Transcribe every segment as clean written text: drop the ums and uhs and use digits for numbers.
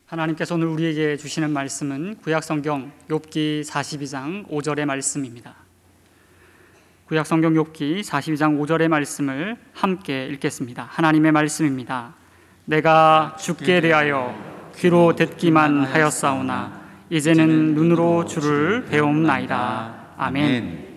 하나님께서 오늘 우리에게 주시는 말씀은 구약성경 욥기 42장 5절의 말씀입니다. 구약성경 욥기 42장 5절의 말씀을 함께 읽겠습니다. 하나님의 말씀입니다. 내가 주께 대하여 귀로 듣기만 하였사오나 이제는 눈으로 주를 배움나이다. 아멘.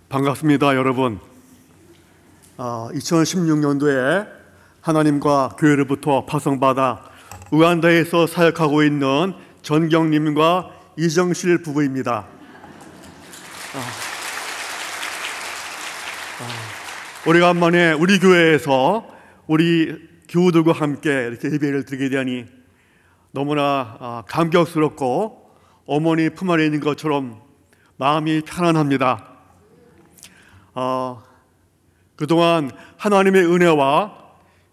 반갑습니다, 여러분. 2016년도에 하나님과 교회로부터 파송받아 우간다에서 사역하고 있는 전경님과 이정실 부부입니다. 오래간만에 우리 교회에서 우리 교우들과 함께 이렇게 예배를 드리게 되니 너무나 감격스럽고 어머니 품 안에 있는 것처럼 마음이 편안합니다. 그동안 하나님의 은혜와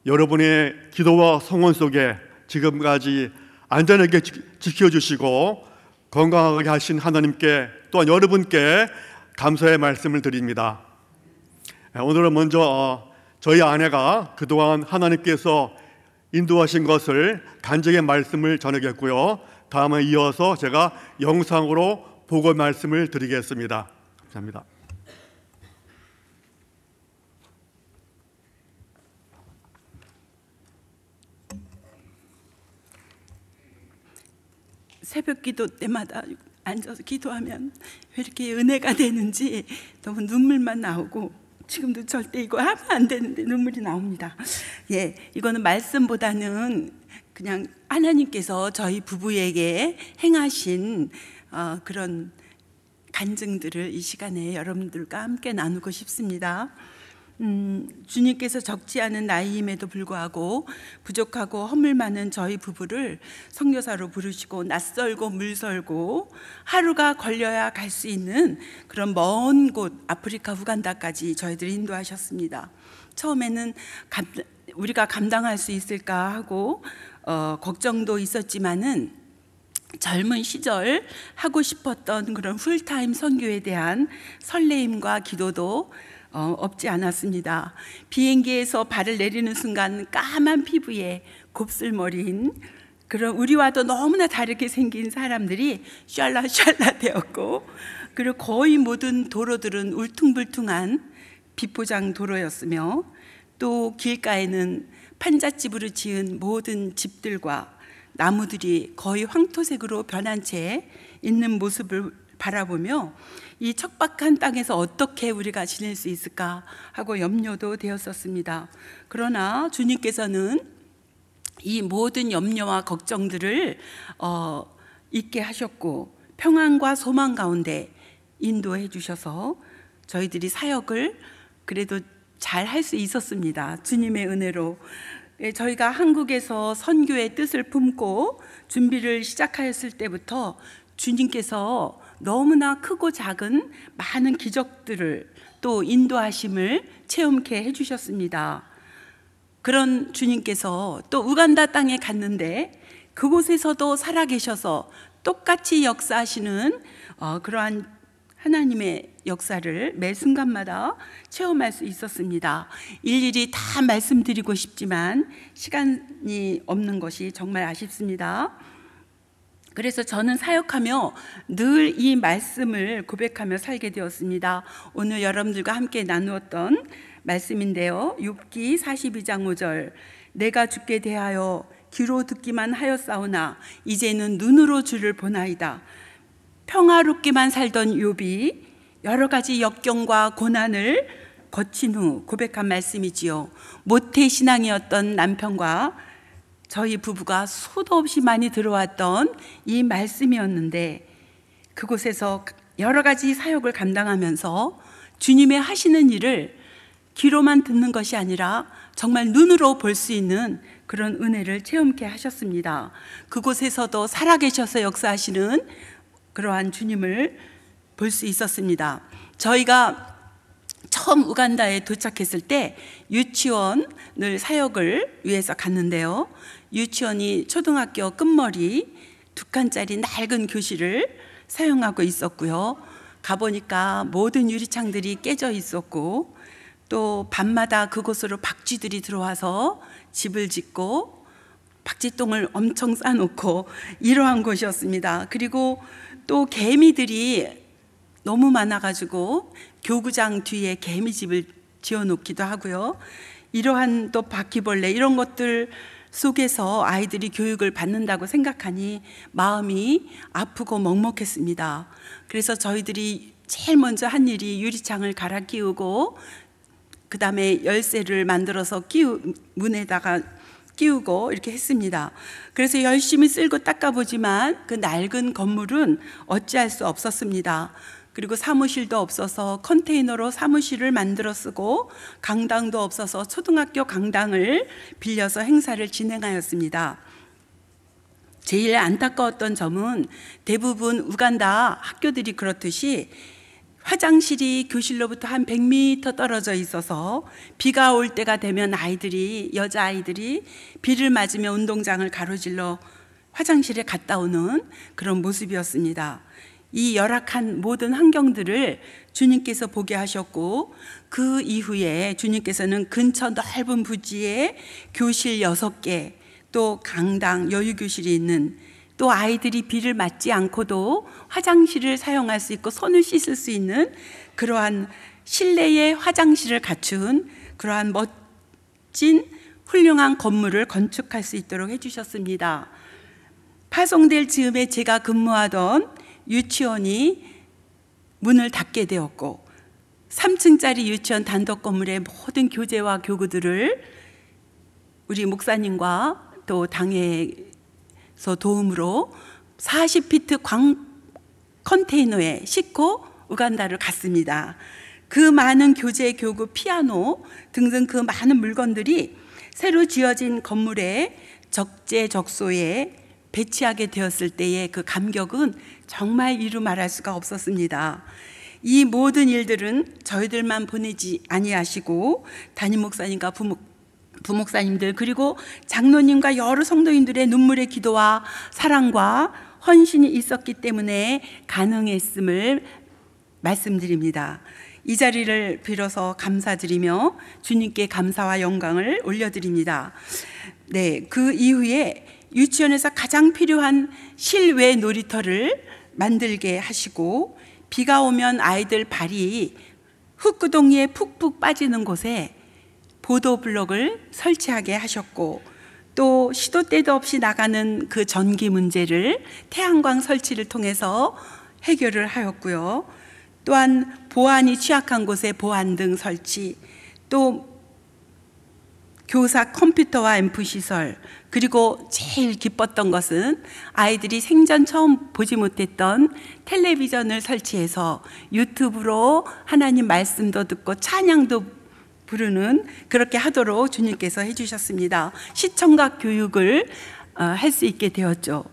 여러분의 기도와 성원 속에 지금까지 안전하게 지켜주시고 건강하게 하신 하나님께 또한 여러분께 감사의 말씀을 드립니다. 오늘은 먼저 저희 아내가 그동안 하나님께서 인도하신 것을 간증의 말씀을 전하겠고요. 다음에 이어서 제가 영상으로 보고 말씀을 드리겠습니다. 감사합니다. 새벽 기도 때마다 앉아서 기도하면 왜 이렇게 은혜가 되는지 너무 눈물만 나오고 지금도 절대 이거 하면 안 되는데 눈물이 나옵니다. 이거는 말씀보다는 그냥 하나님께서 저희 부부에게 행하신 그런 간증들을 이 시간에 여러분들과 함께 나누고 싶습니다. 주님께서 적지 않은 나이임에도 불구하고 부족하고 허물 많은 저희 부부를 선교사로 부르시고 낯설고 물설고 하루가 걸려야 갈 수 있는 그런 먼 곳 아프리카 우간다까지 저희들을 인도하셨습니다. 처음에는 우리가 감당할 수 있을까 하고 걱정도 있었지만은 젊은 시절 하고 싶었던 그런 풀타임 선교에 대한 설레임과 기도도 없지 않았습니다. 비행기에서 발을 내리는 순간 까만 피부에 곱슬머리인 그런 우리와도 너무나 다르게 생긴 사람들이 샬라샬라 되었고, 그리고 거의 모든 도로들은 울퉁불퉁한 비포장 도로였으며, 또 길가에는 판잣집으로 지은 모든 집들과 나무들이 거의 황토색으로 변한 채 있는 모습을 바라보며 이 척박한 땅에서 어떻게 우리가 지낼 수 있을까 하고 염려도 되었었습니다. 그러나 주님께서는 이 모든 염려와 걱정들을 잊게 하셨고 평안과 소망 가운데 인도해 주셔서 저희들이 사역을 그래도 잘 할 수 있었습니다. 주님의 은혜로. 저희가 한국에서 선교의 뜻을 품고 준비를 시작하였을 때부터 주님께서 너무나 크고 작은 많은 기적들을 또 인도하심을 체험케 해주셨습니다. 그런 주님께서 또 우간다 땅에 갔는데 그곳에서도 살아계셔서 똑같이 역사하시는 그러한 하나님의 역사를 매 순간마다 체험할 수 있었습니다. 일일이 다 말씀드리고 싶지만 시간이 없는 것이 정말 아쉽습니다. 그래서 저는 사역하며 늘 이 말씀을 고백하며 살게 되었습니다. 오늘 여러분들과 함께 나누었던 말씀인데요, 욥기 42장 5절, 내가 주께 대하여 귀로 듣기만 하였사오나 이제는 눈으로 주를 보나이다. 평화롭게만 살던 욥이 여러 가지 역경과 고난을 거친 후 고백한 말씀이지요. 모태신앙이었던 남편과 저희 부부가 수도 없이 많이 들어왔던 이 말씀이었는데, 그곳에서 여러 가지 사역을 감당하면서 주님의 하시는 일을 귀로만 듣는 것이 아니라 정말 눈으로 볼 수 있는 그런 은혜를 체험케 하셨습니다. 그곳에서도 살아계셔서 역사하시는 그러한 주님을 볼 수 있었습니다. 저희가 처음 우간다에 도착했을 때 유치원을 사역을 위해서 갔는데요, 유치원이 초등학교 끝머리 2칸짜리 낡은 교실을 사용하고 있었고요. 가보니까 모든 유리창들이 깨져 있었고, 또 밤마다 그곳으로 박쥐들이 들어와서 집을 짓고 박쥐똥을 엄청 싸놓고 이러한 곳이었습니다. 그리고 또 개미들이 너무 많아가지고 교구장 뒤에 개미집을 지어놓기도 하고요. 이러한 또 바퀴벌레 이런 것들 속에서 아이들이 교육을 받는다고 생각하니 마음이 아프고 먹먹했습니다. 그래서 저희들이 제일 먼저 한 일이 유리창을 갈아 끼우고 그 다음에 열쇠를 만들어서 문에다가 끼우고 이렇게 했습니다. 그래서 열심히 쓸고 닦아보지만 그 낡은 건물은 어찌할 수 없었습니다. 그리고 사무실도 없어서 컨테이너로 사무실을 만들어 쓰고, 강당도 없어서 초등학교 강당을 빌려서 행사를 진행하였습니다. 제일 안타까웠던 점은 대부분 우간다 학교들이 그렇듯이 화장실이 교실로부터 한 100m 떨어져 있어서 비가 올 때가 되면 여자아이들이 비를 맞으며 운동장을 가로질러 화장실에 갔다 오는 그런 모습이었습니다. 이 열악한 모든 환경들을 주님께서 보게 하셨고, 그 이후에 주님께서는 근처 넓은 부지에 교실 6개, 또 강당, 여유교실이 있는, 또 아이들이 비를 맞지 않고도 화장실을 사용할 수 있고 손을 씻을 수 있는 그러한 실내의 화장실을 갖춘 그러한 멋진 훌륭한 건물을 건축할 수 있도록 해주셨습니다. 파송될 즈음에 제가 근무하던 유치원이 문을 닫게 되었고, 3층짜리 유치원 단독 건물의 모든 교재와 교구들을 우리 목사님과 또 당에서 도움으로 40피트 컨테이너에 싣고 우간다를 갔습니다. 그 많은 교재, 교구, 피아노 등등 그 많은 물건들이 새로 지어진 건물에 적재적소에 배치하게 되었을 때의 그 감격은 정말 이루 말할 수가 없었습니다. 이 모든 일들은 저희들만 보내지 아니하시고 담임 목사님과 부목사님들 그리고 장로님과 여러 성도인들의 눈물의 기도와 사랑과 헌신이 있었기 때문에 가능했음을 말씀드립니다. 이 자리를 빌어서 감사드리며 주님께 감사와 영광을 올려드립니다. 네, 그 이후에 유치원에서 가장 필요한 실외 놀이터를 만들게 하시고, 비가 오면 아이들 발이 흙구덩이에 푹푹 빠지는 곳에 보도블록을 설치하게 하셨고, 또 시도 때도 없이 나가는 그 전기 문제를 태양광 설치를 통해서 해결을 하였고요. 또한 보안이 취약한 곳에 보안등 설치, 또 교사 컴퓨터와 앰프 시설, 그리고 제일 기뻤던 것은 아이들이 생전 처음 보지 못했던 텔레비전을 설치해서 유튜브로 하나님 말씀도 듣고 찬양도 부르는, 그렇게 하도록 주님께서 해주셨습니다. 시청각 교육을 할 수 있게 되었죠.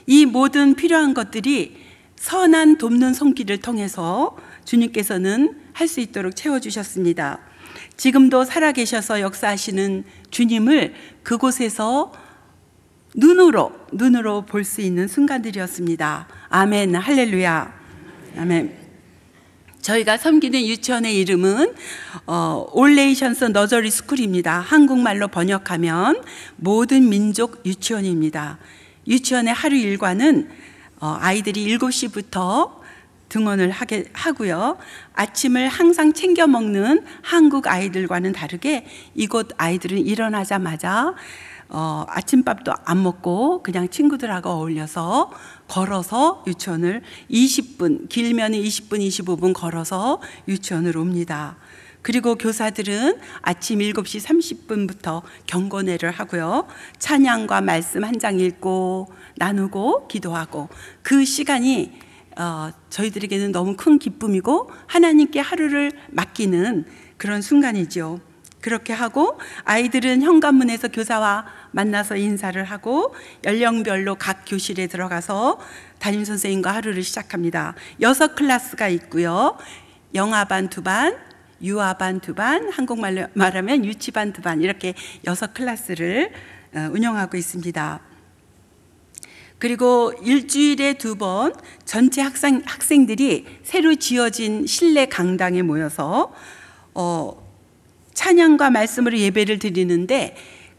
이 모든 필요한 것들이 선한 돕는 손길을 통해서 주님께서는 할 수 있도록 채워주셨습니다. 지금도 살아계셔서 역사하시는 주님을 그곳에서 눈으로 볼 수 있는 순간들이었습니다. 아멘, 할렐루야, 아멘. 저희가 섬기는 유치원의 이름은 올레이션스 너저리 스쿨입니다. 한국말로 번역하면 모든 민족 유치원입니다. 유치원의 하루 일과는 아이들이 7시부터 등원을 하고요. 아침을 항상 챙겨 먹는 한국 아이들과는 다르게 이곳 아이들은 일어나자마자 아침밥도 안 먹고 그냥 친구들하고 어울려서 걸어서 유치원을 20분, 길면 20분, 25분 걸어서 유치원을 옵니다. 그리고 교사들은 아침 7시 30분부터 경건회를 하고요. 찬양과 말씀 한 장 읽고 나누고 기도하고, 그 시간이 저희들에게는 너무 큰 기쁨이고 하나님께 하루를 맡기는 그런 순간이죠. 그렇게 하고 아이들은 현관문에서 교사와 만나서 인사를 하고 연령별로 각 교실에 들어가서 담임선생님과 하루를 시작합니다. 6클래스가 있고요. 영아반 2반, 유아반 2반, 한국말로 말하면 유치반 2반, 이렇게 6클래스를 운영하고 있습니다. 그리고 일주일에 2번 전체 학생들이 새로 지어진 실내 강당에 모여서 찬양과 말씀으로 예배를 드리는데,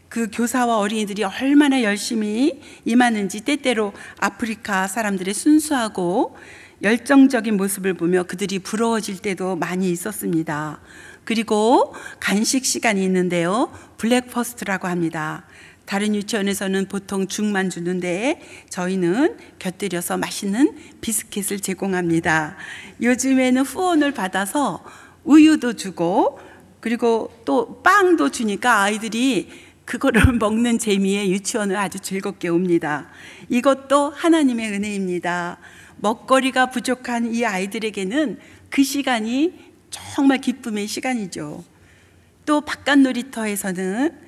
그 교사와 어린이들이 얼마나 열심히 임하는지 때때로 아프리카 사람들의 순수하고 열정적인 모습을 보며 그들이 부러워질 때도 많이 있었습니다. 그리고 간식 시간이 있는데요, 블랙퍼스트라고 합니다. 다른 유치원에서는 보통 죽만 주는데 저희는 곁들여서 맛있는 비스킷을 제공합니다. 요즘에는 후원을 받아서 우유도 주고 그리고 또 빵도 주니까 아이들이 그거를 먹는 재미에 유치원을 아주 즐겁게 옵니다. 이것도 하나님의 은혜입니다. 먹거리가 부족한 이 아이들에게는 그 시간이 정말 기쁨의 시간이죠. 또 바깥 놀이터에서는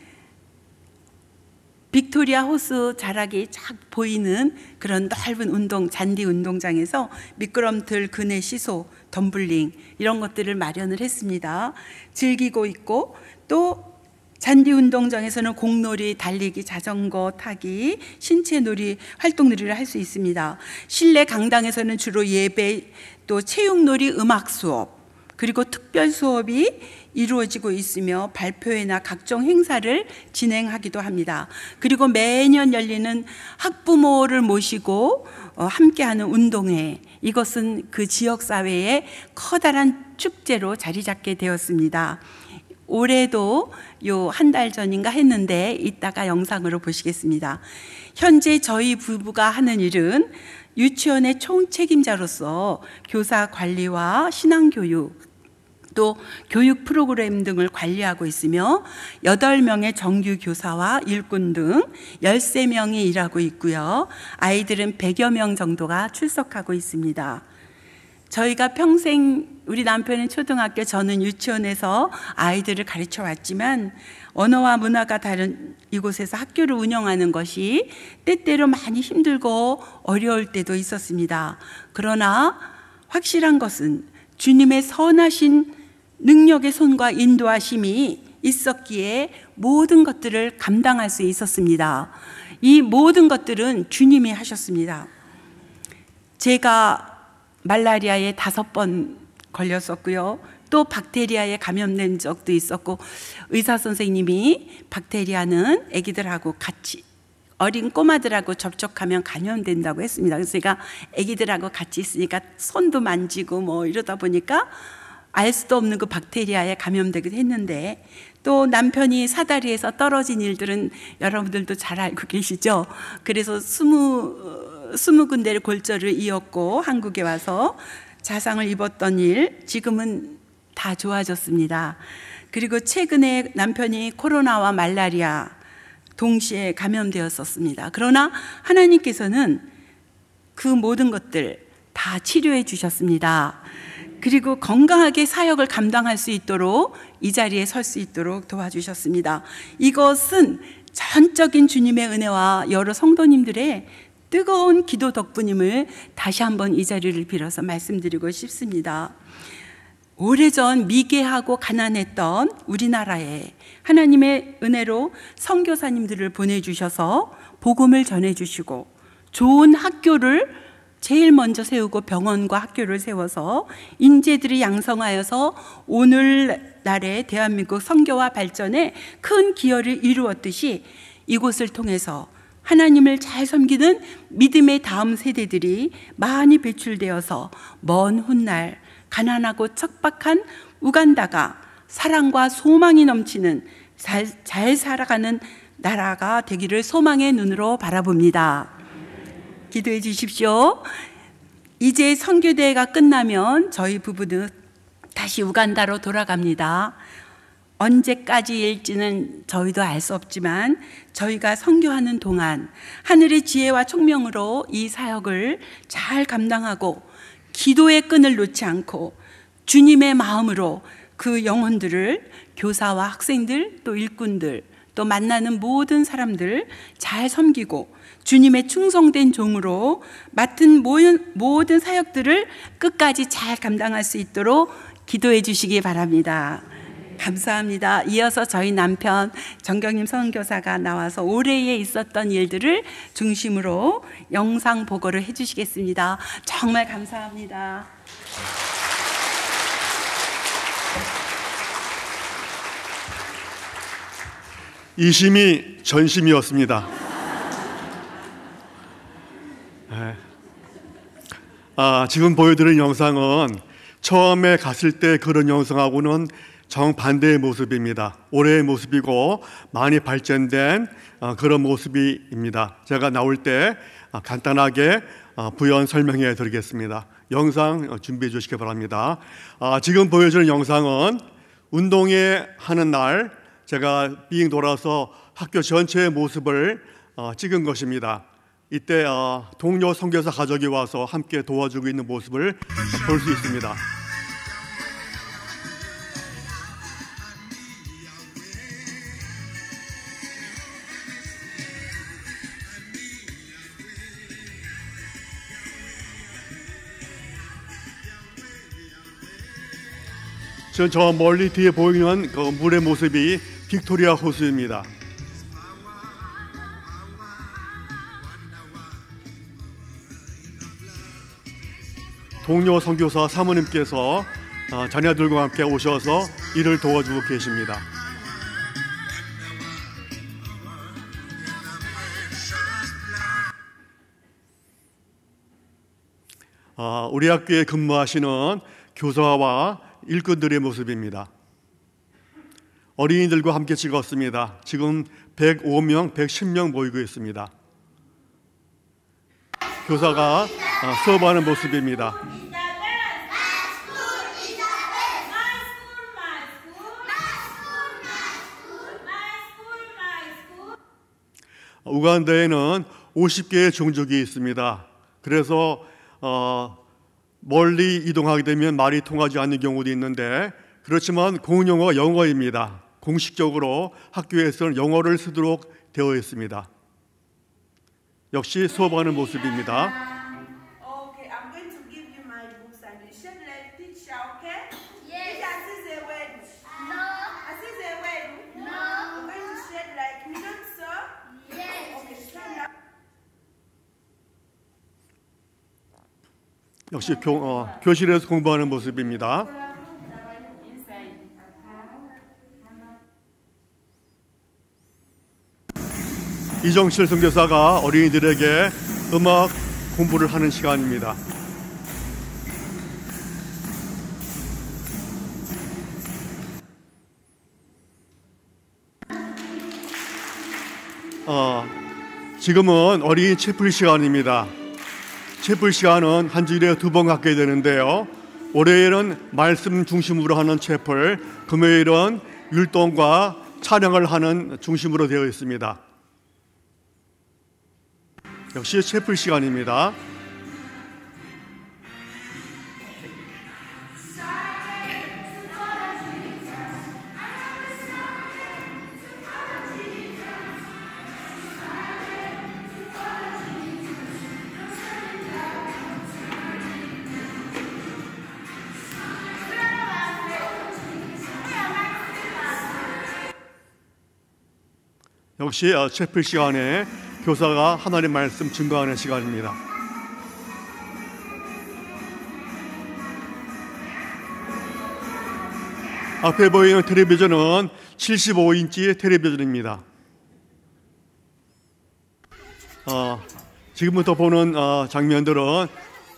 빅토리아 호수 자락이 쫙 보이는 그런 넓은 잔디 운동장에서 미끄럼틀, 그네, 시소, 덤블링 이런 것들을 마련을 했습니다. 즐기고 있고, 또 잔디 운동장에서는 공놀이, 달리기, 자전거 타기, 신체놀이, 활동놀이를 할 수 있습니다. 실내 강당에서는 주로 예배, 또 체육놀이, 음악 수업, 그리고 특별 수업이 이루어지고 있으며 발표회나 각종 행사를 진행하기도 합니다. 그리고 매년 열리는 학부모를 모시고 함께하는 운동회, 이것은 그 지역사회의 커다란 축제로 자리 잡게 되었습니다. 올해도 요 한 달 전인가 했는데 이따가 영상으로 보시겠습니다. 현재 저희 부부가 하는 일은 유치원의 총책임자로서 교사 관리와 신앙교육, 또 교육 프로그램 등을 관리하고 있으며 8명의 정규 교사와 일꾼 등 13명이 일하고 있고요. 아이들은 100여 명 정도가 출석하고 있습니다. 저희가 평생, 우리 남편은 초등학교, 저는 유치원에서 아이들을 가르쳐 왔지만 언어와 문화가 다른 이곳에서 학교를 운영하는 것이 때때로 많이 힘들고 어려울 때도 있었습니다. 그러나 확실한 것은 주님의 선하신 능력의 손과 인도하심이 있었기에 모든 것들을 감당할 수 있었습니다. 이 모든 것들은 주님이 하셨습니다. 제가 말라리아에 5번 걸렸었고요. 또 박테리아에 감염된 적도 있었고, 의사 선생님이 박테리아는 아기들하고 같이, 어린 꼬마들하고 접촉하면 감염된다고 했습니다. 그래서 제가 아기들하고 같이 있으니까 손도 만지고 뭐 이러다 보니까 알 수도 없는 그 박테리아에 감염되기도 했는데, 또 남편이 사다리에서 떨어진 일들은 여러분들도 잘 알고 계시죠. 그래서 20군데를 골절을 이었고 한국에 와서 자상을 입었던 일, 지금은 다 좋아졌습니다. 그리고 최근에 남편이 코로나와 말라리아 동시에 감염되었었습니다. 그러나 하나님께서는 그 모든 것들 다 치료해 주셨습니다. 그리고 건강하게 사역을 감당할 수 있도록, 이 자리에 설 수 있도록 도와주셨습니다. 이것은 전적인 주님의 은혜와 여러 성도님들의 뜨거운 기도 덕분임을 다시 한번 이 자리를 빌어서 말씀드리고 싶습니다. 오래전 미개하고 가난했던 우리나라에 하나님의 은혜로 선교사님들을 보내주셔서 복음을 전해주시고, 좋은 학교를 제일 먼저 세우고 병원과 학교를 세워서 인재들이 양성하여서 오늘날의 대한민국 선교와 발전에 큰 기여를 이루었듯이, 이곳을 통해서 하나님을 잘 섬기는 믿음의 다음 세대들이 많이 배출되어서 먼 훗날 가난하고 척박한 우간다가 사랑과 소망이 넘치는 잘 살아가는 나라가 되기를 소망의 눈으로 바라봅니다. 기도해 주십시오. 이제 선교대회가 끝나면 저희 부부는 다시 우간다로 돌아갑니다. 언제까지일지는 저희도 알 수 없지만 저희가 선교하는 동안 하늘의 지혜와 총명으로 이 사역을 잘 감당하고 기도의 끈을 놓지 않고 주님의 마음으로 그 영혼들을, 교사와 학생들, 또 일꾼들, 또 만나는 모든 사람들 잘 섬기고 주님의 충성된 종으로 맡은 모든 사역들을 끝까지 잘 감당할 수 있도록 기도해 주시기 바랍니다. 감사합니다. 이어서 저희 남편 정경림 선교사가 나와서 올해에 있었던 일들을 중심으로 영상 보고를 해주시겠습니다. 정말 감사합니다. 이심이 전심이었습니다. 지금 보여드린 영상은 처음에 갔을 때 그런 영상하고는 정반대의 모습입니다. 올해의 모습이고 많이 발전된 그런 모습입니다. 제가 나올 때 간단하게 부연 설명해 드리겠습니다. 영상 준비해 주시기 바랍니다. 지금 보여주는 영상은 운동회 하는 날 제가 빙 돌아서 학교 전체의 모습을 찍은 것입니다. 이때 동료 선교사 가족이 와서 함께 도와주고 있는 모습을 볼 수 있습니다. 저 멀리 뒤에 보이는 그 물의 모습이 빅토리아 호수입니다. 동료 선교사 사모님께서 자녀들과 함께 오셔서 일을 도와주고 계십니다. 우리 학교에 근무하시는 교사와 일꾼들의 모습입니다. 어린이들과 함께 찍었습니다. 지금 105명, 110명 모이고 있습니다. 교사가 수업하는 모습입니다. 우간다에는 50개의 종족이 있습니다. 그래서 멀리 이동하게 되면 말이 통하지 않는 경우도 있는데, 그렇지만 공용어가 영어입니다. 공식적으로 학교에서는 영어를 쓰도록 되어 있습니다. 역시 수업하는 모습입니다. Okay, I'm going to give you my books and you should let teacher, okay? Yes. Assise wedu. No. Assise wedu. No. I'm going to shed like millions, sir. Yes. Okay, stand up. 역시 교실에서 공부하는 모습입니다. 이정실 선교사가 어린이들에게 음악 공부를 하는 시간입니다. 지금은 어린이 채플 시간입니다. 채플 시간은 한 주일에 2번 갖게 되는데요. 월요일은 말씀 중심으로 하는 채플, 금요일은 율동과 찬양을 하는 중심으로 되어 있습니다. 역시 채플 시간입니다. 역시 채플 시간에 교사가 하나님의 말씀 증거하는 시간입니다. 앞에 보이는 텔레비전은 75인치 텔레비전입니다. 지금부터 보는 장면들은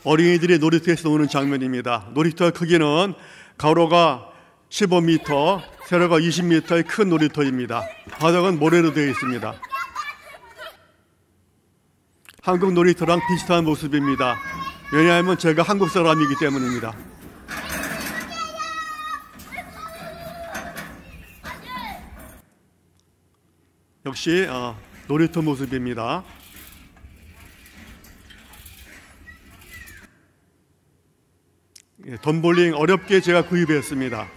어린이들이 놀이터에서 노는 장면입니다. 놀이터의 크기는 가로가 15m, 세로가 20m의 큰 놀이터입니다. 바닥은 모래로 되어 있습니다. 한국 놀이터랑 비슷한 모습입니다. 왜냐하면 제가 한국 사람이기 때문입니다. 역시 놀이터 모습입니다. 덤볼링 어렵게 제가 구입했습니다.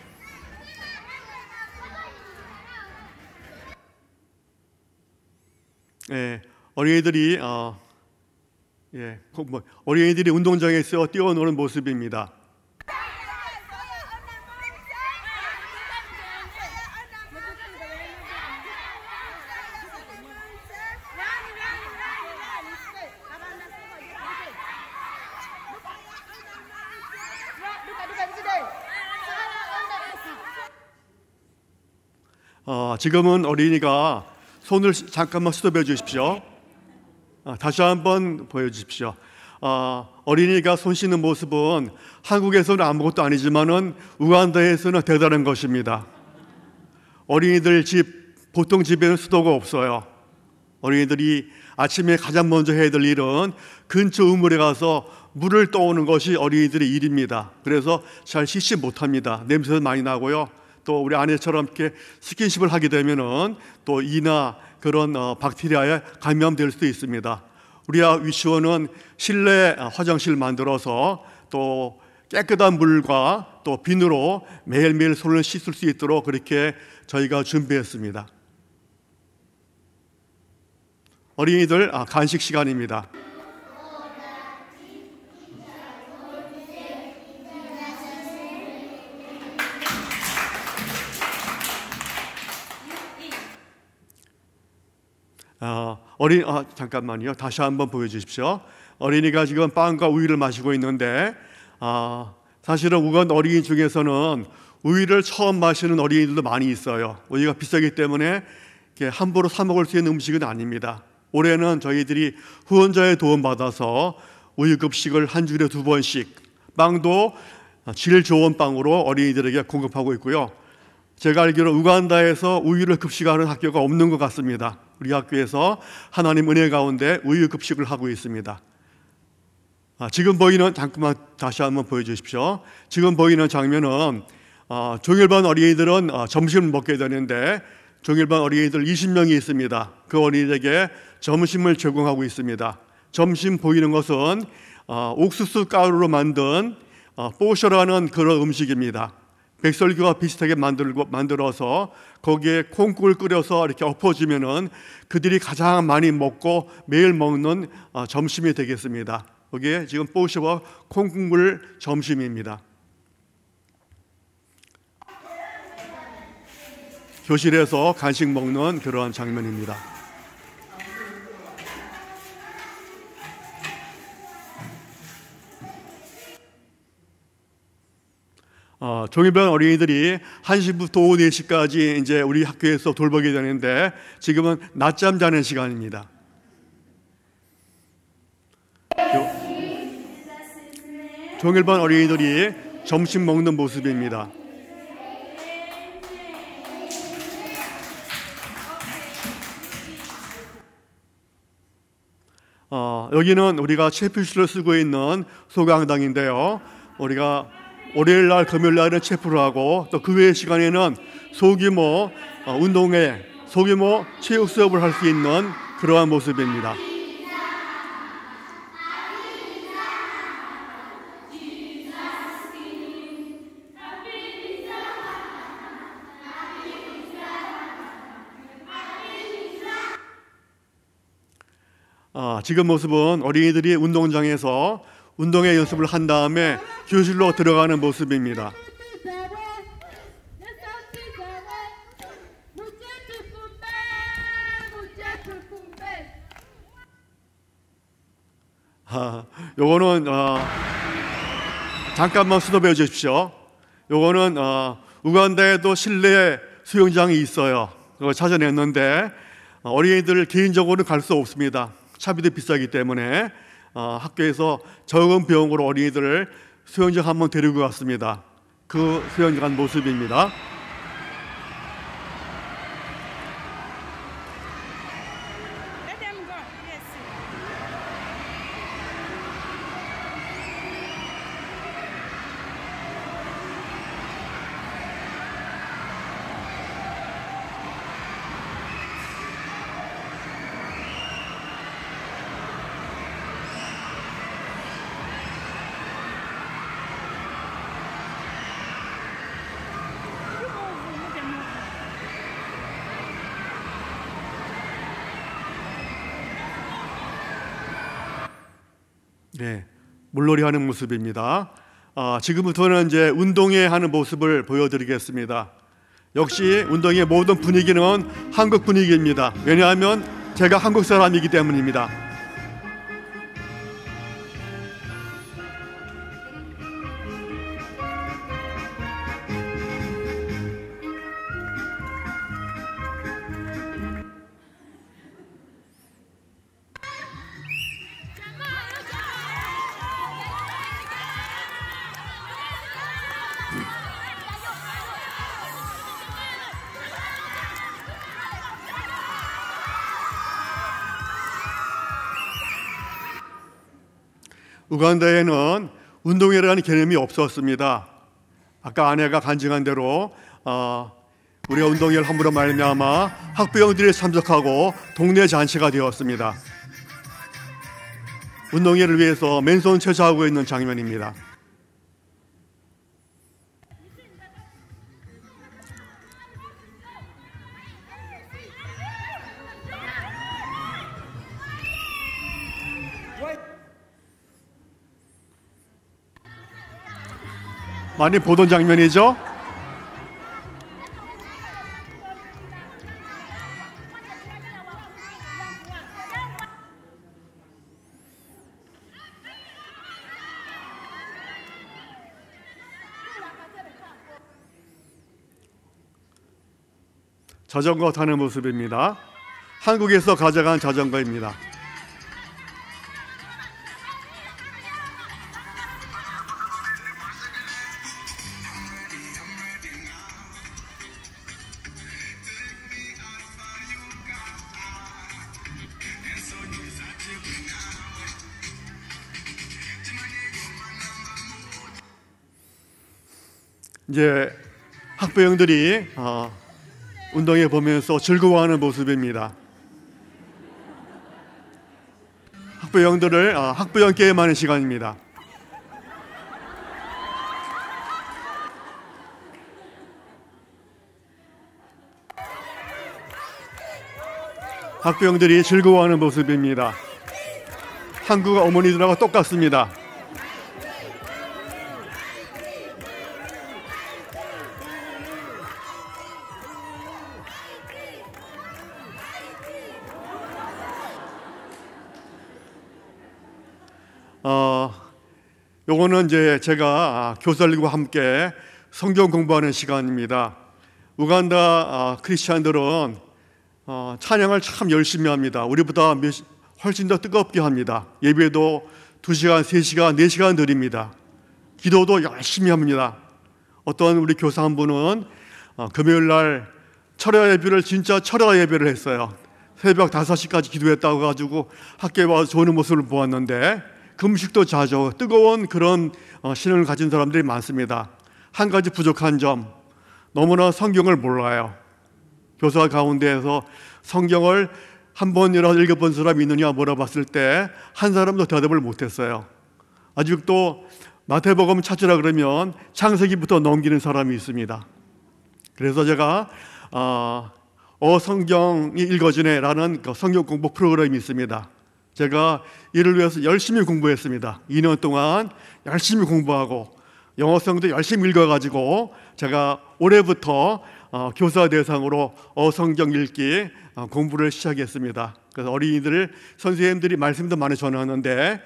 어린이들이 운동장에서 뛰어노는 모습입니다. 지금은 어린이가 손을 잠깐만 스톱해 주십시오. 다시 한번 보여주십시오. 어린이가 손 씻는 모습은 한국에서는 아무것도 아니지만은 우간다에서는 대단한 것입니다. 어린이들 보통 집에는 수도가 없어요. 어린이들이 아침에 가장 먼저 해야 될 일은 근처 우물에 가서 물을 떠오는 것이 어린이들의 일입니다. 그래서 잘 씻지 못합니다. 냄새도 많이 나고요. 또 우리 아내처럼 이렇게 스킨십을 하게 되면은 또 이나 그런 박테리아에 감염될 수도 있습니다. 우리 유치원은 실내 화장실 만들어서 또 깨끗한 물과 또 비누로 매일매일 손을 씻을 수 있도록 그렇게 저희가 준비했습니다. 어린이들 간식 시간입니다. 잠깐만요. 다시 한번 보여주십시오. 어린이가 지금 빵과 우유를 마시고 있는데 사실은 우간 어린이 중에서는 우유를 처음 마시는 어린이들도 많이 있어요. 우유가 비싸기 때문에 함부로 사 먹을 수 있는 음식은 아닙니다. 올해는 저희들이 후원자의 도움 받아서 우유 급식을 한 주일에 2번씩, 빵도 질 좋은 빵으로 어린이들에게 공급하고 있고요. 제가 알기로 우간다에서 우유를 급식하는 학교가 없는 것 같습니다. 우리 학교에서 하나님 은혜 가운데 우유 급식을 하고 있습니다. 지금 보이는, 잠깐만 다시 한번 보여주십시오. 지금 보이는 장면은 종일반 어린이들은 점심을 먹게 되는데 종일반 어린이들 20명이 있습니다. 그 어린이들에게 점심을 제공하고 있습니다. 점심 보이는 것은 옥수수 가루로 만든 뽀셔라는 그런 음식입니다. 백설기와 비슷하게 만들어서 거기에 콩국을 끓여서 이렇게 엎어주면은 그들이 가장 많이 먹고 매일 먹는 점심이 되겠습니다. 거기에 지금 뽀셔와 콩국물 점심입니다. 교실에서 간식 먹는 그러한 장면입니다. 종일반 어린이들이 1시부터 오후 4시까지 이제 우리 학교에서 돌보게 되는데 지금은 낮잠 자는 시간입니다. 종일반 어린이들이 점심 먹는 모습입니다. 여기는 우리가 체프실을 쓰고 있는 소강당인데요. 우리가 월요일 날, 금요일 날은 체프를 하고 또 그 외의 시간에는 소규모 운동회, 소규모 체육 수업을 할 수 있는 그러한 모습입니다. 지금 모습은 어린이들이 운동장에서 운동회 연습을 한 다음에 교실로 들어가는 모습입니다. 요거는 잠깐만 스톱해 주십시오. 요거는 우간다에도 실내 수영장이 있어요. 그걸 찾아냈는데 어린이들 개인적으로는 갈 수 없습니다. 차비도 비싸기 때문에 학교에서 적은 비용으로 어린이들을 수영장 한번 데리고 갔습니다. 그 수영장 간 모습입니다. Let them go. Yes. 네, 물놀이 하는 모습입니다. 지금부터는 이제 운동회 하는 모습을 보여드리겠습니다. 역시 운동회 모든 분위기는 한국 분위기입니다. 왜냐하면 제가 한국 사람이기 때문입니다. 우간다에는 운동회라는 개념이 없었습니다. 아까 아내가 간증한 대로 우리가 운동회를 함으로 말미암아 학부형들이 참석하고 동네 잔치가 되었습니다. 운동회를 위해서 맨손 채소하고 있는 장면입니다. 많이 보던 장면이죠? 자전거 타는 모습입니다. 한국에서 가져간 자전거입니다. 이제 학부형들이 운동회 보면서 즐거워하는 모습입니다. 학부형들을 학부형 게임하는 시간입니다. 학부형들이 즐거워하는 모습입니다. 한국 어머니들하고 똑같습니다. 요거는 이제 제가 교사들과 함께 성경 공부하는 시간입니다. 우간다 크리스찬들은 찬양을 참 열심히 합니다. 우리보다 훨씬 더 뜨겁게 합니다. 예배도 2시간, 3시간, 4시간 드립니다. 기도도 열심히 합니다. 어떤 우리 교사 한 분은 금요일 날 철야 예배를 진짜 철야 예배를 했어요. 새벽 5시까지 기도했다고 가지고 학교에 와서 좋은 모습을 보았는데 금식도 자주 뜨거운 그런 신앙을 가진 사람들이 많습니다. 한 가지 부족한 점, 너무나 성경을 몰라요. 교사 가운데에서 성경을 한 번이라도 읽어본 사람이 있느냐 물어봤을 때 한 사람도 대답을 못했어요. 아직도 마태복음 찾으라 그러면 창세기부터 넘기는 사람이 있습니다. 그래서 제가 성경이 읽어지네라는 성경 공부 프로그램이 있습니다. 제가 이를 위해서 열심히 공부했습니다. 2년 동안 열심히 공부하고 영어성도 열심히 읽어가지고 제가 올해부터 교사 대상으로 성경 읽기 공부를 시작했습니다. 그래서 어린이들 선생님들이 말씀도 많이 전하는데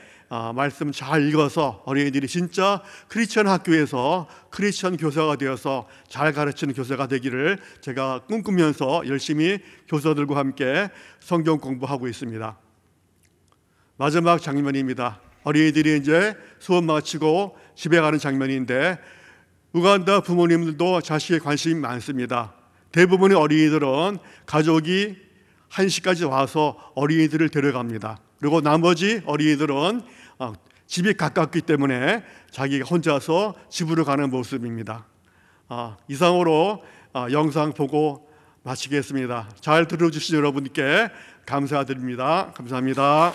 말씀 잘 읽어서 어린이들이 진짜 크리스천 학교에서 크리스천 교사가 되어서 잘 가르치는 교사가 되기를 제가 꿈꾸면서 열심히 교사들과 함께 성경 공부하고 있습니다. 마지막 장면입니다. 어린이들이 이제 수업 마치고 집에 가는 장면인데 우간다 부모님들도 자식에 관심이 많습니다. 대부분의 어린이들은 가족이 1시까지 와서 어린이들을 데려갑니다. 그리고 나머지 어린이들은 집이 가깝기 때문에 자기가 혼자서 집으로 가는 모습입니다. 이상으로 영상 보고 마치겠습니다. 잘 들어주신 여러분께 감사드립니다. 감사합니다.